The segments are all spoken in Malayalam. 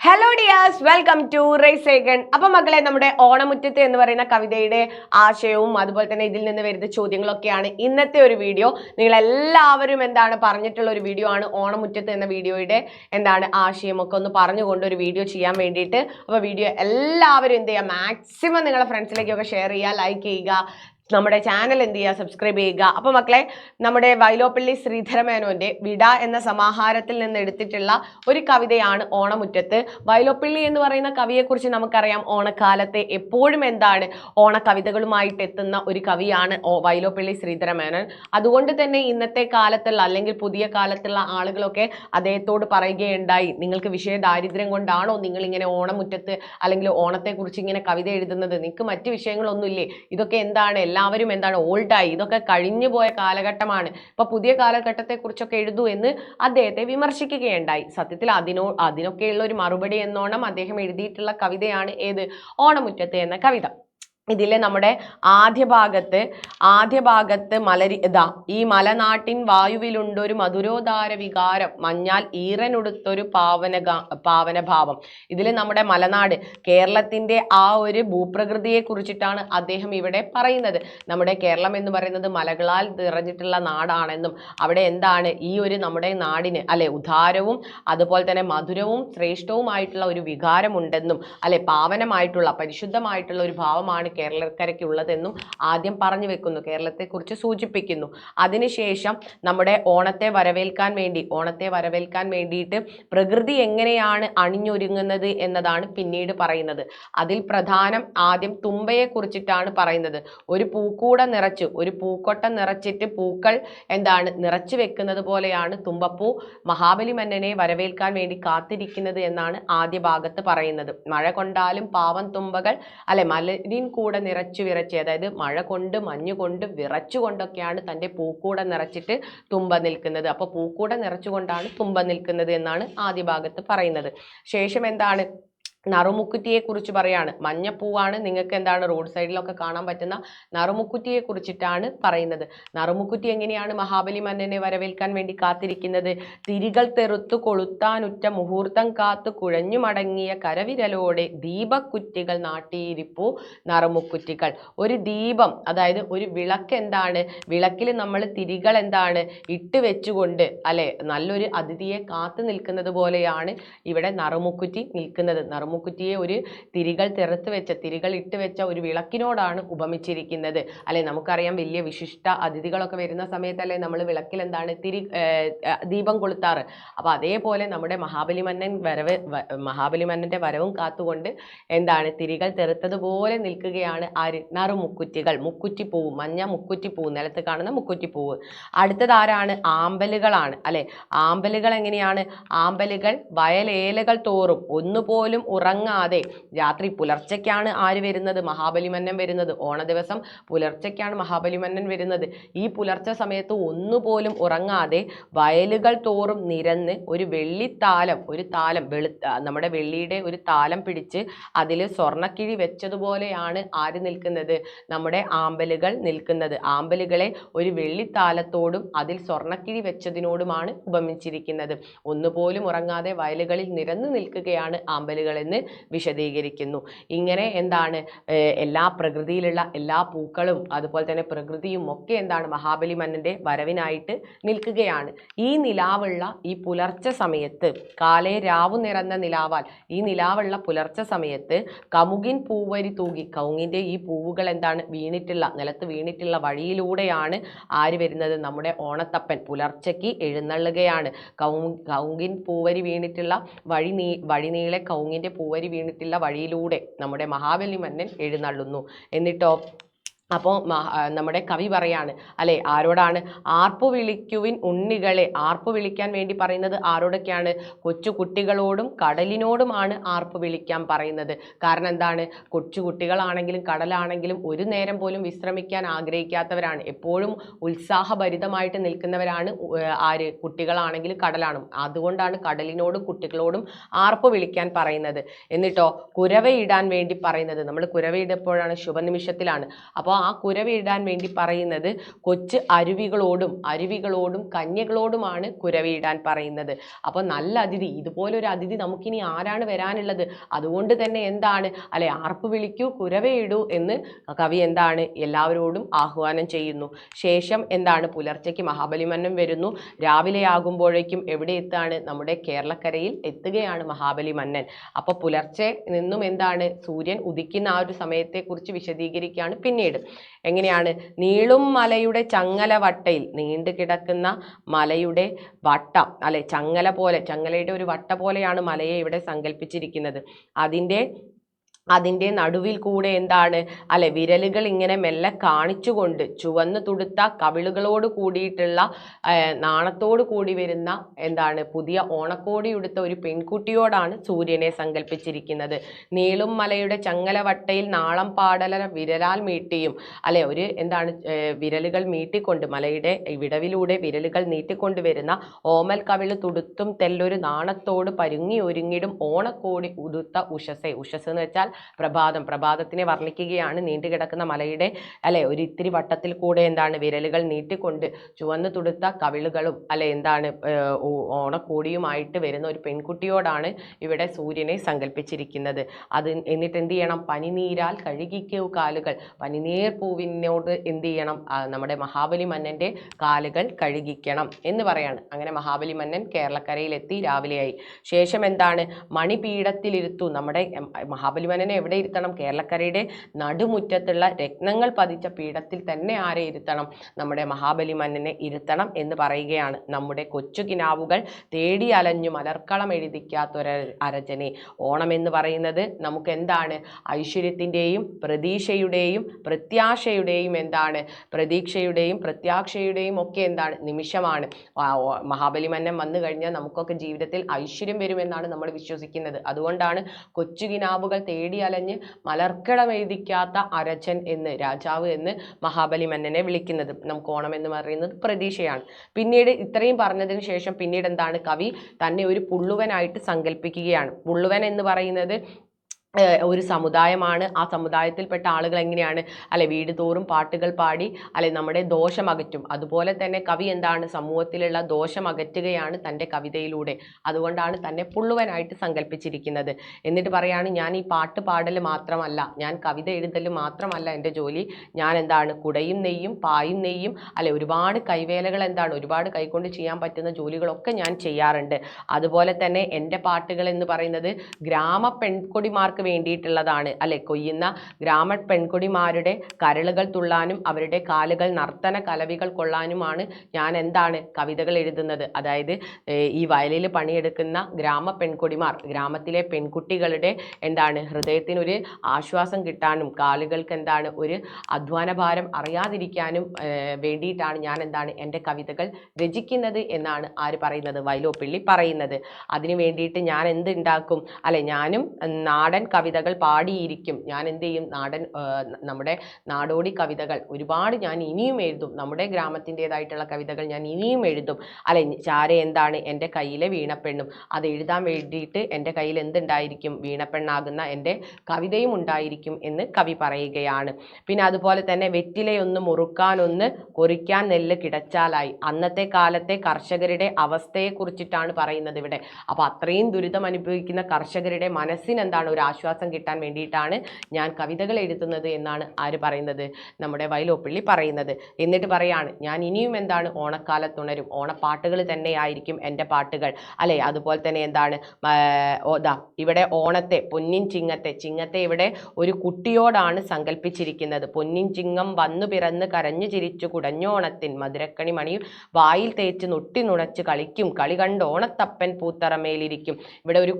Hello dears, welcome to rise second. അപ്പൊ മക്കളെ, നമ്മുടെ ഓണമുറ്റത്ത് എന്ന് പറയുന്ന കവിതയുടെ ആശയവും അതുപോലെ തന്നെ ഇതിൽ നിന്ന് വരുന്ന ചോദ്യങ്ങളൊക്കെയാണ് ഇന്നത്തെ ഒരു വീഡിയോ. നിങ്ങൾ എല്ലാവരും പറഞ്ഞിട്ടുള്ള ഒരു വീഡിയോ ആണ്. ഓണമുറ്റത്ത് എന്ന വീഡിയോയുടെ ആശയമൊക്കെ ഒന്ന് പറഞ്ഞുകൊണ്ട് ഒരു വീഡിയോ ചെയ്യാൻ വേണ്ടിയിട്ട്. അപ്പൊ വീഡിയോ എല്ലാവരും എന്ത് ചെയ്യുക, മാക്സിമം നിങ്ങളുടെ ഫ്രണ്ട്സിലേക്കൊക്കെ ഷെയർ ചെയ്യുക, ലൈക്ക് ചെയ്യുക, നമ്മുടെ ചാനൽ എന്ത് ചെയ്യുക, സബ്സ്ക്രൈബ് ചെയ്യുക. അപ്പൊ മക്കളെ, നമ്മുടെ വൈലോപ്പിള്ളി ശ്രീധരമേനോന്റെ വിട എന്ന സമാഹാരത്തിൽ നിന്ന് എടുത്തിട്ടുള്ള ഒരു കവിതയാണ് ഓണമുറ്റത്ത്. വൈലോപ്പിള്ളി എന്ന് പറയുന്ന കവിയെക്കുറിച്ച് നമുക്കറിയാം, ഓണക്കാലത്തെ എപ്പോഴും ഓണക്കവിതകളുമായിട്ട് എത്തുന്ന ഒരു കവിയാണ് വൈലോപ്പിള്ളി ശ്രീധരമേനോൻ. അതുകൊണ്ട് തന്നെ ഇന്നത്തെ കാലത്തുള്ള അല്ലെങ്കിൽ പുതിയ കാലത്തുള്ള ആളുകളൊക്കെ അദ്ദേഹത്തോട് പറയുകയുണ്ടായി, നിങ്ങൾക്ക് വിഷയ ദാരിദ്ര്യം കൊണ്ടാണോ നിങ്ങൾ ഇങ്ങനെ ഓണമുറ്റത്ത് അല്ലെങ്കിൽ ഓണത്തെക്കുറിച്ച് ഇങ്ങനെ കവിത എഴുതുന്നത്? നിങ്ങൾക്ക് മറ്റു വിഷയങ്ങളൊന്നുമില്ലേ? ഇതൊക്കെ എല്ലാവരും ഓൾഡായി, ഇതൊക്കെ കഴിഞ്ഞു പോയ കാലഘട്ടമാണ്, ഇപ്പൊ പുതിയ കാലഘട്ടത്തെ കുറിച്ചൊക്കെ എഴുതൂ എന്ന് അദ്ദേഹത്തെ വിമർശിക്കുകയുണ്ടായി. സത്യത്തിൽ അതിനൊക്കെയുള്ള ഒരു മറുപടി എന്നോണം അദ്ദേഹം എഴുതിയിട്ടുള്ള കവിതയാണ് ഏത്, ഓണമുറ്റത്ത് എന്ന കവിത. ഇതിലെ നമ്മുടെ ആദ്യ ഭാഗത്ത് ഈ മലനാട്ടിൻ വായുവിലുണ്ടൊരു മധുരോദാര വികാരം, മഞ്ഞാൽ ഈറനുടുത്തൊരു പാവനഭാവം. ഇതിൽ നമ്മുടെ മലനാട്, കേരളത്തിന്റെ ആ ഒരു ഭൂപ്രകൃതിയെ കുറിച്ചിട്ടാണ് അദ്ദേഹം ഇവിടെ പറയുന്നത്. നമ്മുടെ കേരളം എന്ന് പറയുന്നത് മലകളാൽ നിറഞ്ഞിട്ടുള്ള നാടാണെന്നും അവിടെ ഈ ഒരു നമ്മുടെ നാടിന് ഉദാരവും അതുപോലെ തന്നെ മധുരവും ശ്രേഷ്ഠവുമായിട്ടുള്ള ഒരു വികാരമുണ്ടെന്നും പാവനമായിട്ടുള്ള പരിശുദ്ധമായിട്ടുള്ള ഒരു ഭാവമാണ് കേരളക്കരയ്ക്കുള്ളതെന്നും ആദ്യം പറഞ്ഞു വെക്കുന്നു, കേരളത്തെക്കുറിച്ച് സൂചിപ്പിക്കുന്നു. അതിനുശേഷം നമ്മുടെ ഓണത്തെ വരവേൽക്കാൻ വേണ്ടിയിട്ട് പ്രകൃതി എങ്ങനെയാണ് അണിഞ്ഞൊരുങ്ങുന്നത് എന്നതാണ് പിന്നീട് പറയുന്നത്. അതിൽ പ്രധാനം ആദ്യം തുമ്പയെ കുറിച്ചിട്ടാണ് പറയുന്നത്. ഒരു പൂക്കൊട്ട നിറച്ചിട്ട് പൂക്കൾ നിറച്ചു വെക്കുന്നത് പോലെയാണ് തുമ്പപ്പൂ മഹാബലി മന്നനെ വരവേൽക്കാൻ വേണ്ടി കാത്തിരിക്കുന്നത് എന്നാണ് ആദ്യ ഭാഗത്ത് പറയുന്നത്. മഴ കൊണ്ടാലും പാവം തുമ്പകൾ മലരിൻ കൂടെ നിറച്ചു വിറച്ച്, അതായത് മഴ കൊണ്ട് മഞ്ഞുകൊണ്ട് വിറച്ചുകൊണ്ടൊക്കെയാണ് തൻ്റെ പൂക്കൂട നിറച്ചിട്ട് തുമ്പ നിൽക്കുന്നത്. അപ്പോൾ പൂക്കൂട നിറച്ചുകൊണ്ടാണ് തുമ്പ നിൽക്കുന്നത് എന്നാണ് ആദ്യ ഭാഗത്ത് പറയുന്നത്. ശേഷം നറുമുക്കുറ്റിയെ കുറിച്ച് പറയാണ്. മഞ്ഞപ്പൂവാണ്, നിങ്ങൾക്ക് റോഡ് സൈഡിലൊക്കെ കാണാൻ പറ്റുന്ന നറുമുക്കുറ്റിയെ കുറിച്ചിട്ടാണ് പറയുന്നത്. നറുമുക്കുറ്റി എങ്ങനെയാണ് മഹാബലി മന്നനെ വരവേൽക്കാൻ വേണ്ടി കാത്തിരിക്കുന്നത്? തിരികൾ തെറുത്തു കൊളുത്താനുറ്റ മുഹൂർത്തം കാത്തു കുഴഞ്ഞു മടങ്ങിയ കരവിരലോടെ ദീപക്കുറ്റികൾ നാട്ടിയിരിപ്പു നറുമുക്കുറ്റികൾ. ഒരു ദീപം, അതായത് ഒരു വിളക്ക് വിളക്കിൽ നമ്മൾ തിരികൾ ഇട്ട് വെച്ചുകൊണ്ട് നല്ലൊരു അതിഥിയെ കാത്തു നിൽക്കുന്നത് പോലെയാണ് ഇവിടെ നറുമുക്കുറ്റി നിൽക്കുന്നത്. നറുമുക്കുറ്റിയെ ഒരു തിരികൾ ഇട്ട് വെച്ച ഒരു വിളക്കിനോടാണ് ഉപമിച്ചിരിക്കുന്നത്. നമുക്കറിയാം, വലിയ വിശിഷ്ട അതിഥികളൊക്കെ വരുന്ന സമയത്തല്ലേ നമ്മൾ വിളക്കിൽ ദീപം കൊളുത്താറ്. അപ്പൊ അതേപോലെ നമ്മുടെ മഹാബലി മന്നന്റെ വരവും കാത്തുകൊണ്ട് തിരികൾ തെറുത്തതുപോലെ നിൽക്കുകയാണ് ആര്, നറുമുക്കുറ്റികൾ. മുക്കുറ്റിപ്പൂവ്, മഞ്ഞ മുക്കുറ്റിപ്പൂവ്, നിലത്ത് കാണുന്ന മുക്കുറ്റിപ്പൂവ്. അടുത്തത് ആരാണ്? ആമ്പലുകളാണ്. ആമ്പലുകൾ എങ്ങനെയാണ്? ആമ്പലുകൾ വയലേലകൾ തോറും ഒന്നുപോലും ഉറങ്ങാതെ, രാത്രി പുലർച്ചയ്ക്കാണ് ആര് വരുന്നത്? മഹാബലി മന്നൻ വരുന്നത്. ഓണ ദിവസം പുലർച്ചയ്ക്കാണ് മഹാബലി മന്നൻ വരുന്നത്. ഈ പുലർച്ചെ സമയത്ത് ഒന്നുപോലും ഉറങ്ങാതെ വയലുകൾ തോറും നിരന്ന് ഒരു വെള്ളിത്താലം, നമ്മുടെ വെള്ളിയുടെ ഒരു താലം പിടിച്ച് അതിൽ സ്വർണ്ണക്കിഴി വെച്ചതുപോലെയാണ് ആര് നിൽക്കുന്നത്? നമ്മുടെ ആമ്പലുകൾ നിൽക്കുന്നത്. ആമ്പലുകളെ ഒരു വെള്ളിത്താലത്തോടും അതിൽ സ്വർണ്ണക്കിഴി വെച്ചതിനോടുമാണ് ഉപമിച്ചിരിക്കുന്നത്. ഒന്നുപോലും ഉറങ്ങാതെ വയലുകളിൽ നിരന്നു നിൽക്കുകയാണ് ആമ്പലുകൾ എന്ന് വിശദീകരിക്കുന്നു. ഇങ്ങനെ എല്ലാ പ്രകൃതിയിലുള്ള എല്ലാ പൂക്കളും അതുപോലെ തന്നെ പ്രകൃതിയും ഒക്കെ മഹാബലി മന്നന്റെ വരവിനായിട്ട് നിൽക്കുകയാണ്. ഈ നിലാവുള്ള ഈ പുലർച്ചെ സമയത്ത്, കാലേ രാവു നിറന്ന നിലാവാൽ ഈ നിലാവുള്ള പുലർച്ചെ സമയത്ത് കമുകിൻ പൂവരി തൂകി, കൗങ്ങിന്റെ ഈ പൂവുകൾ നിലത്ത് വീണിട്ടുള്ള വഴിയിലൂടെയാണ് ആര് വരുന്നത്? നമ്മുടെ ഓണത്തപ്പൻ പുലർച്ചയ്ക്ക് എഴുന്നള്ളുകയാണ്. കൗങ്ങിൻ പൂവരി വീണിട്ടുള്ള വഴിനീളെ കൗങ്ങിന്റെ പൂവരി വീണിട്ടുള്ള വഴിയിലൂടെ നമ്മുടെ മഹാബലി മന്നൻ എഴുന്നള്ളുന്നു. എന്നിട്ടോ അപ്പോൾ നമ്മുടെ കവി പറയാണ് ആരോടാണ്? ആർപ്പു വിളിക്കുവിൻ ഉണ്ണികളെ. ആർപ്പു വിളിക്കാൻ വേണ്ടി പറയുന്നത് ആരോടൊക്കെയാണ്? കൊച്ചു കുട്ടികളോടും കടലിനോടുമാണ് ആർപ്പു വിളിക്കാൻ പറയുന്നത്. കാരണം കൊച്ചു കുട്ടികളാണെങ്കിലും കടലാണെങ്കിലും ഒരു നേരം പോലും വിശ്രമിക്കാൻ ആഗ്രഹിക്കാത്തവരാണ്. എപ്പോഴും ഉത്സാഹഭരിതമായിട്ട് നിൽക്കുന്നവരാണ് ആര്? കുട്ടികളാണെങ്കിലും കടലാണ്. അതുകൊണ്ടാണ് കടലിനോടും കുട്ടികളോടും ആർപ്പു വിളിക്കാൻ പറയുന്നത്. എന്നിട്ടോ കുരവയിടാൻ വേണ്ടി പറയുന്നത്. നമ്മൾ കുരവയിടപ്പോഴാണ്? ശുഭനിമിഷത്തിലാണ്. അപ്പോൾ ആ കുരവിടാൻ വേണ്ടി പറയുന്നത് കൊച്ചു അരുവികളോടും കന്യകളോടുമാണ് കുരവിടാൻ പറയുന്നത്. അപ്പോൾ നല്ല അതിഥി, ഇതുപോലൊരു അതിഥി നമുക്കിനി ആരാണ് വരാനുള്ളത്? അതുകൊണ്ട് തന്നെ എന്താണ് അല്ലെ, ആർപ്പ് വിളിക്കൂ കുരവയിടൂ എന്ന് കവി എന്താണ് എല്ലാവരോടും ആഹ്വാനം ചെയ്യുന്നു. ശേഷം എന്താണ്, പുലർച്ചയ്ക്ക് മഹാബലിമന്നൻ വരുന്നു. രാവിലെ ആകുമ്പോഴേക്കും എവിടെ എത്താണ്? നമ്മുടെ കേരളക്കരയിൽ എത്തുകയാണ് മഹാബലി മന്നൻ. അപ്പൊ പുലർച്ചെ നിന്നും എന്താണ്, സൂര്യൻ ഉദിക്കുന്ന ആ ഒരു സമയത്തെക്കുറിച്ച് വിശദീകരിക്കുകയാണ് പിന്നീട്. എങ്ങനെയാണ്? നീളും മലയുടെ ചങ്ങല വട്ടയിൽ, നീണ്ടു കിടക്കുന്ന മലയുടെ വട്ടം അല്ലെ, ചങ്ങല പോലെ, ചങ്ങലയുടെ ഒരു വട്ട പോലെയാണ് മലയെ ഇവിടെ സങ്കല്പിച്ചിരിക്കുന്നത്. അതിൻ്റെ നടുവിൽ കൂടെ എന്താണ് അല്ലെ, വിരലുകൾ ഇങ്ങനെ മെല്ലെ കാണിച്ചുകൊണ്ട് ചുവന്നു തുടുത്ത കവിളുകളോട് കൂടിയിട്ടുള്ള നാണത്തോട് കൂടി വരുന്ന എന്താണ്, പുതിയ ഓണക്കോടി ഉടുത്ത ഒരു പെൺകുട്ടിയോടാണ് സൂര്യനെ സങ്കല്പിച്ചിരിക്കുന്നത്. നീളും മലയുടെ ചങ്ങലവട്ടയിൽ നാളം പാടല വിരലാൽ മീട്ടിയും അല്ലെ, ഒരു എന്താണ്, വിരലുകൾ മീട്ടിക്കൊണ്ട് മലയുടെ വിടവിലൂടെ വിരലുകൾ നീട്ടിക്കൊണ്ട് വരുന്ന ഓമൽ കവിള് തുടുത്തും തെല്ലൊരു നാണത്തോട് പരുങ്ങി ഒരുങ്ങിടും ഓണക്കോടി ഉടുത്ത ഉഷസെ. ഉഷസ് എന്ന് വെച്ചാൽ പ്രഭാതത്തിനെ വർണ്ണിക്കുകയാണ്. നീണ്ടുകിടക്കുന്ന മലയുടെ അല്ലെ ഒരു ഇത്തിരി വട്ടത്തിൽ കൂടെ എന്താണ്, വിരലുകൾ നീട്ടിക്കൊണ്ട് ചുവന്നു തുടുത്ത കവിളുകളും അല്ലെ എന്താണ്, ഓണക്കോടിയുമായിട്ട് വരുന്ന ഒരു പെൺകുട്ടിയോടാണ് ഇവിടെ സൂര്യനെ സങ്കല്പിച്ചിരിക്കുന്നത്. എന്നിട്ട് എന്ത് ചെയ്യണം? പനിനീരാൽ കഴുകിക്കൂ കാലുകൾ. പനിനീർ പൂവിനോട് എന്ത് ചെയ്യണം? നമ്മുടെ മഹാബലി മന്നന്റെ കാലുകൾ കഴുകിക്കണം എന്ന് പറയാണ്. അങ്ങനെ മഹാബലി മന്നൻ കേരളക്കരയിലെത്തി, രാവിലെയായി. ശേഷം എന്താണ്, മണിപീഠത്തിലിരുത്തു. നമ്മുടെ മഹാബലി മന്നനെ എവിടെ ഇരുത്തണം? കേരളക്കരയുടെ നടുമുറ്റത്തുള്ള രത്നങ്ങൾ പതിച്ച പീഠത്തിൽ തന്നെ ആരെ ഇരുത്തണം? നമ്മുടെ മഹാബലി മന്നനെ ഇരുത്തണം എന്ന് പറയുകയാണ്. നമ്മുടെ കൊച്ചു കിനാവുകൾ തേടി അലഞ്ഞു മലർക്കളം എഴുതിക്കാത്തൊര അരജനെ. ഓണം എന്ന് പറയുന്നത് നമുക്ക് എന്താണ്? ഐശ്വര്യത്തിൻ്റെയും പ്രതീക്ഷയുടെയും പ്രത്യാശയുടെയും എന്താണ്, പ്രതീക്ഷയുടെയും പ്രത്യാശയുടെയും ഒക്കെ എന്താണ്, നിമിഷമാണ്. മഹാബലി മന്നൻ വന്നു കഴിഞ്ഞാൽ നമുക്കൊക്കെ ജീവിതത്തിൽ ഐശ്വര്യം വരുമെന്നാണ് നമ്മൾ വിശ്വസിക്കുന്നത്. അതുകൊണ്ടാണ് കൊച്ചു കിനാവുകൾ തേടി അലഞ്ഞ് മലർക്കളം എഴുതിക്കാത്ത അരച്ചൻ എന്ന്, രാജാവ് എന്ന് മഹാബലി മന്നനെ വിളിക്കുന്നത്. നമുക്ക് ഓണം എന്ന് പറയുന്നത് പ്രതീക്ഷയാണ്. പിന്നീട് ഇത്രയും പറഞ്ഞതിന് ശേഷം പിന്നീട് എന്താണ്, കവി തന്നെ ഒരു പുള്ളുവനായിട്ട് സങ്കല്പിക്കുകയാണ്. പുള്ളുവൻ എന്ന് പറയുന്നത് ഒരു സമുദായമാണ്. ആ സമുദായത്തിൽപ്പെട്ട ആളുകൾ എങ്ങനെയാണ് അല്ലെ, വീട് തോറും പാട്ടുകൾ പാടി അല്ലെ നമ്മുടെ ദോഷം അകറ്റും. അതുപോലെ തന്നെ കവി എന്താണ്, സമൂഹത്തിലുള്ള ദോഷം അകറ്റുകയാണ് തൻ്റെ കവിതയിലൂടെ. അതുകൊണ്ടാണ് തന്നെ പുള്ളുവനായിട്ട് സങ്കല്പിച്ചിരിക്കുന്നത്. എന്നിട്ട് പറയാണ്, ഞാൻ ഈ പാട്ട് പാടൽ മാത്രമല്ല, ഞാൻ കവിത എഴുതൽ മാത്രമല്ല എൻ്റെ ജോലി. ഞാൻ എന്താണ്, കുടയും നെയ്യും പായും നെയ്യും അല്ലെ, ഒരുപാട് കൈവേലകൾ എന്താണ്, ഒരുപാട് കൈകൊണ്ട് ചെയ്യാൻ പറ്റുന്ന ജോലികളൊക്കെ ഞാൻ ചെയ്യാറുണ്ട്. അതുപോലെ തന്നെ എൻ്റെ പാട്ടുകൾ എന്ന് പറയുന്നത് ഗ്രാമ പെൺകൊടിമാർക്ക് വേണ്ടിയിട്ടുള്ളതാണ് അല്ലെ. കൊയ്യുന്ന ഗ്രാമ പെൺകുടിമാരുടെ കരളുകൾ തുള്ളാനും അവരുടെ കാലുകൾ നർത്തന കലവികൾ കൊള്ളാനുമാണ് ഞാൻ എന്താണ്, കവിതകൾ എഴുതുന്നത്. അതായത് ഈ വയലിൽ പണിയെടുക്കുന്ന ഗ്രാമ പെൺകുടിമാർ, ഗ്രാമത്തിലെ പെൺകുട്ടികളുടെ എന്താണ്, ഹൃദയത്തിനൊരു ആശ്വാസം കിട്ടാനും കാലുകൾക്ക് എന്താണ്, ഒരു അധ്വാന ഭാരം അറിയാതിരിക്കാനും വേണ്ടിയിട്ടാണ് ഞാൻ എന്താണ്, എൻ്റെ കവിതകൾ രചിക്കുന്നത് എന്നാണ് ആര് പറയുന്നത്? വൈലോപ്പിള്ളി പറയുന്നത്. അതിനു വേണ്ടിയിട്ട് ഞാൻ എന്ത് ഉണ്ടാക്കും അല്ലെ, ഞാനും നാടൻ കവിതകൾ പാടിയിരിക്കും. ഞാൻ എന്ത് ചെയ്യും, നമ്മുടെ നാടോടി കവിതകൾ ഒരുപാട് ഞാൻ ഇനിയും എഴുതും. നമ്മുടെ ഗ്രാമത്തിൻ്റെതായിട്ടുള്ള കവിതകൾ ഞാൻ ഇനിയും എഴുതും അല്ലെ. ചാര എന്താണ്, എൻ്റെ കയ്യിലെ വീണപ്പെണ്ണും. അത് എഴുതാൻ വേണ്ടിയിട്ട് എൻ്റെ കയ്യിൽ എന്തുണ്ടായിരിക്കും? വീണപ്പെണ്ണാകുന്ന എൻ്റെ കവിതയും ഉണ്ടായിരിക്കും എന്ന് കവി പറയുകയാണ്. പിന്നെ അതുപോലെ തന്നെ വെറ്റിലയൊന്ന് മുറുക്കാനൊന്ന് കൊറിക്കാൻ നെല്ല് കിടച്ചാലായി. അന്നത്തെ കാലത്തെ കർഷകരുടെ അവസ്ഥയെ കുറിച്ചിട്ടാണ് പറയുന്നത് ഇവിടെ. അപ്പൊ അത്രയും ദുരിതം അനുഭവിക്കുന്ന കർഷകരുടെ മനസ്സിന് എന്താണ്, ഒരു ആശ്വാസം കിട്ടാൻ വേണ്ടിയിട്ടാണ് ഞാൻ കവിതകൾ എഴുതുന്നത് എന്നാണ് ആര് പറയുന്നത്? നമ്മുടെ വൈലോപ്പിള്ളി പറയുന്നത്. എന്നിട്ട് പറയാണ്, ഞാൻ ഇനിയും എന്താണ്, ഓണക്കാലത്തുണരും. ഓണപ്പാട്ടുകൾ തന്നെയായിരിക്കും എൻ്റെ പാട്ടുകൾ അല്ലെ. അതുപോലെ തന്നെ എന്താണ്, ഇവിടെ ഓണത്തെ, പൊന്നിൻ ചിങ്ങത്തെ ഇവിടെ ഒരു കുട്ടിയോടാണ് സങ്കല്പിച്ചിരിക്കുന്നത്. പൊന്നിൻ ചിങ്ങം വന്നു പിറന്ന് കരഞ്ഞു ചിരിച്ചു കുടഞ്ഞോണത്തിൻ മധുരക്കണി മണിയും വായിൽ തേച്ച് നൊട്ടി നുണച്ച് കളിക്കും കളി കണ്ട് ഓണത്തപ്പൻ പൂത്തറമേലിരിക്കും. ഇവിടെ ഒരു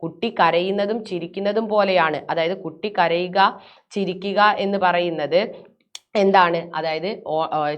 കുട്ടി കരയുന്നതും ചിരിക്കുന്നതും പോലെയാണ്. അതായത് കുട്ടി കരയുക ചിരിക്കുക എന്ന് പറയുന്നത് എന്താണ്, അതായത്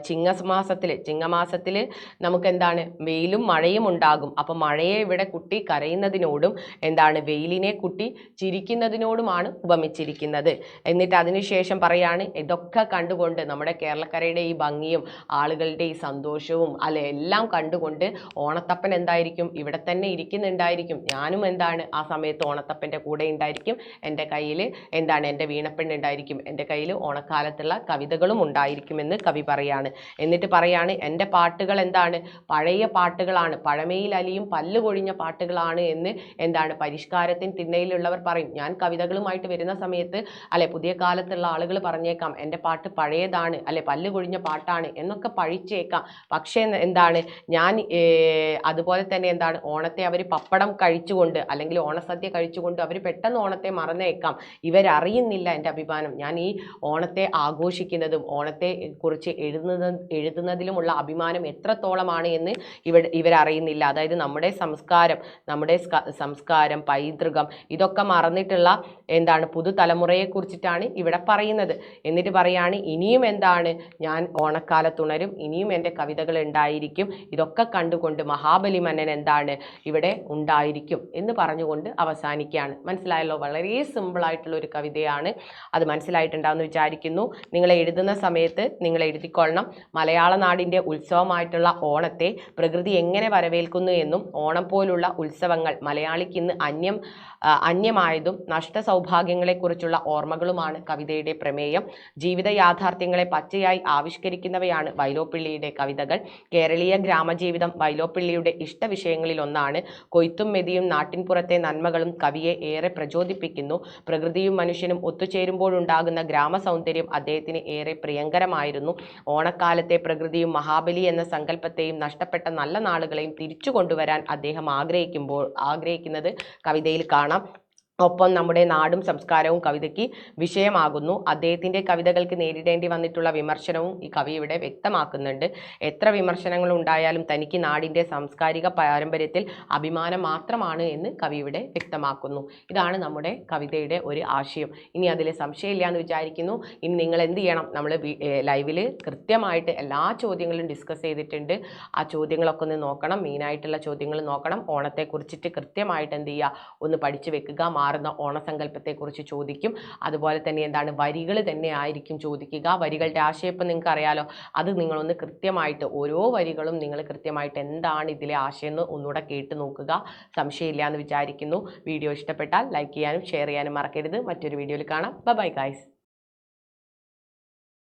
ചിങ്ങമാസത്തിൽ നമുക്ക് എന്താണ് വെയിലും മഴയും ഉണ്ടാകും. അപ്പം മഴയെ ഇവിടെ കുട്ടി കരയുന്നതിനോടും എന്താണ് വെയിലിനെ കുട്ടി ചിരിക്കുന്നതിനോടുമാണ് ഉപമിച്ചിരിക്കുന്നത്. എന്നിട്ട് അതിനുശേഷം പറയാണ്, ഇതൊക്കെ കണ്ടുകൊണ്ട് നമ്മുടെ കേരളക്കരയുടെ ഈ ഭംഗിയും ആളുകളുടെ ഈ സന്തോഷവും അല്ലെ എല്ലാം കണ്ടുകൊണ്ട് ഓണത്തപ്പൻ എന്തായിരിക്കും ഇവിടെ തന്നെ ഇരിക്കുന്നുണ്ടായിരിക്കും. ഞാനും എന്താണ് ആ സമയത്ത് ഓണത്തപ്പൻ്റെ കൂടെ ഉണ്ടായിരിക്കും. എൻ്റെ കയ്യിൽ എന്താണ് എൻ്റെ വീണപ്പെണ്ണ് ഉണ്ടായിരിക്കും. എൻ്റെ കയ്യിൽ ഓണക്കാലത്തുള്ള കവിതകളും ഉണ്ടായിരിക്കുമെന്ന് കവി പറയാണ്. എന്നിട്ട് പറയാണ്, എൻ്റെ പാട്ടുകൾ എന്താണ് പഴയ പാട്ടുകളാണ്, പഴമയിൽ അലിയും പല്ല് കൊഴിഞ്ഞ പാട്ടുകളാണ് എന്ന് എന്താണ് പരിഷ്കാരത്തിൻ തിണ്ണയിലുള്ളവർ പറയും. ഞാൻ കവിതകളുമായിട്ട് വരുന്ന സമയത്ത് അല്ലെ പുതിയ കാലത്തുള്ള ആളുകൾ പറഞ്ഞേക്കാം എൻ്റെ പാട്ട് പഴയതാണ് അല്ലെ പല്ല് കൊഴിഞ്ഞ പാട്ടാണ് എന്നൊക്കെ പഴിച്ചേക്കാം. പക്ഷേ എന്താണ് ഞാൻ അതുപോലെ തന്നെ എന്താണ് ഓണത്തെ അവർ പപ്പടം കഴിച്ചുകൊണ്ട് അല്ലെങ്കിൽ ഓണസദ്യ കഴിച്ചുകൊണ്ട് അവർ പെട്ടെന്ന് ഓണത്തെ മറന്നേക്കാം. ഇവരറിയുന്നില്ല എൻ്റെ അഭിമാനം. ഞാൻ ഈ ഓണത്തെ ആഘോഷിക്കുന്നതും ഓണത്തെ കുറിച്ച് എഴുതുന്നതിലുമുള്ള അഭിമാനം എത്രത്തോളമാണ് എന്ന് ഇവരറിയുന്നില്ല. അതായത് നമ്മുടെ സംസ്കാരം പൈതൃകം ഇതൊക്കെ മറന്നിട്ടുള്ള എന്താണ് പുതുതലമുറയെ കുറിച്ചിട്ടാണ് ഇവിടെ പറയുന്നത്. എന്നിട്ട് പറയാണ്, ഇനിയും എന്താണ് ഞാൻ ഓണക്കാലത്തുണരും, ഇനിയും എൻ്റെ കവിതകൾ ഉണ്ടായിരിക്കും, ഇതൊക്കെ കണ്ടുകൊണ്ട് മഹാബലി മന്നൻ എന്താണ് ഇവിടെ ഉണ്ടായിരിക്കും എന്ന് പറഞ്ഞുകൊണ്ട് അവസാനിക്കുകയാണ്. മനസ്സിലായല്ലോ? വളരെ സിമ്പിളായിട്ടുള്ള ഒരു കവിതയാണ്. അത് മനസ്സിലായിട്ടുണ്ടാവുമെന്ന് വിചാരിക്കുന്നു. നിങ്ങൾ എഴുതുന്ന സമയത്ത് നിങ്ങൾ എഴുതിക്കൊള്ളണം, മലയാള നാടിൻ്റെ ഉത്സവമായിട്ടുള്ള ഓണത്തെ പ്രകൃതി എങ്ങനെ വരവേൽക്കുന്നു എന്നും ഓണം പോലുള്ള ഉത്സവങ്ങൾ മലയാളിക്ക് ഇന്ന് അന്യമായതും നഷ്ട സൗഭാഗ്യങ്ങളെക്കുറിച്ചുള്ള ഓർമ്മകളുമാണ് കവിതയുടെ പ്രമേയം. ജീവിത യാഥാർത്ഥ്യങ്ങളെ പച്ചയായി ആവിഷ്കരിക്കുന്നവയാണ് വൈലോപ്പിള്ളിയുടെ കവിതകൾ. കേരളീയ ഗ്രാമജീവിതം വൈലോപ്പിള്ളിയുടെ ഇഷ്ടവിഷയങ്ങളിൽ ഒന്നാണ്. കൊയ്ത്തും മെതിയും നാട്ടിൻപുറത്തെ നന്മകളും കവിയെ ഏറെ പ്രചോദിപ്പിക്കുന്നു. പ്രകൃതിയും മനുഷ്യനും ഒത്തുചേരുമ്പോഴുണ്ടാകുന്ന ഗ്രാമസൗന്ദര്യം അദ്ദേഹത്തിന് ഏറെ പ്രിയങ്കരമായിരുന്നു. ഓണക്കാലത്തെ പ്രകൃതിയും മഹാബലി എന്ന സങ്കല്പത്തെയും നഷ്ടപ്പെട്ട നല്ല നാളുകളെയും തിരിച്ചു കൊണ്ടുവരാൻ അദ്ദേഹം ആഗ്രഹിക്കുന്നത് കവിതയിൽ കാണാം. ഒപ്പം നമ്മുടെ നാടും സംസ്കാരവും കവിതയ്ക്ക് വിഷയമാകുന്നു. അദ്ദേഹത്തിൻ്റെ കവിതകൾക്ക് നേരിടേണ്ടി വന്നിട്ടുള്ള വിമർശനവും ഈ കവി ഇവിടെ വ്യക്തമാക്കുന്നുണ്ട്. എത്ര വിമർശനങ്ങൾ ഉണ്ടായാലും തനിക്ക് നാടിൻ്റെ സാംസ്കാരിക പാരമ്പര്യത്തിൽ അഭിമാനം മാത്രമാണ് എന്ന് കവി ഇവിടെ വ്യക്തമാക്കുന്നു. ഇതാണ് നമ്മുടെ കവിതയുടെ ഒരു ആശയം. ഇനി അതിൽ സംശയമില്ല എന്ന് വിചാരിക്കുന്നു. ഇനി നിങ്ങൾ എന്ത് ചെയ്യണം, നമ്മൾ ലൈവിൽ കൃത്യമായിട്ട് എല്ലാ ചോദ്യങ്ങളും ഡിസ്കസ് ചെയ്തിട്ടുണ്ട്. ആ ചോദ്യങ്ങളൊക്കെ ഒന്ന് നോക്കണം, മെയിനായിട്ടുള്ള ചോദ്യങ്ങൾ നോക്കണം. ഓണത്തെക്കുറിച്ചിട്ട് കൃത്യമായിട്ട് എന്ത് ചെയ്യുക, ഒന്ന് പഠിച്ചു വെക്കുക. മാറുന്ന ഓണസങ്കല്പത്തെക്കുറിച്ച് ചോദിക്കും. അതുപോലെ തന്നെ എന്താണ് വരികൾ തന്നെ ആയിരിക്കും ചോദിക്കുക. വരികളുടെ ആശയം ഇപ്പം നിങ്ങൾക്ക് അറിയാലോ. അത് നിങ്ങളൊന്ന് കൃത്യമായിട്ട് ഓരോ വരികളും നിങ്ങൾ കൃത്യമായിട്ട് എന്താണ് ഇതിലെ ആശയം എന്ന് ഒന്നുകൂടെ കേട്ട് നോക്കുക. സംശയമില്ല എന്ന് വിചാരിക്കുന്നു. വീഡിയോ ഇഷ്ടപ്പെട്ടാൽ ലൈക്ക് ചെയ്യാനും ഷെയർ ചെയ്യാനും മറക്കരുത്. മറ്റൊരു വീഡിയോയിൽ കാണാം. Bye guys.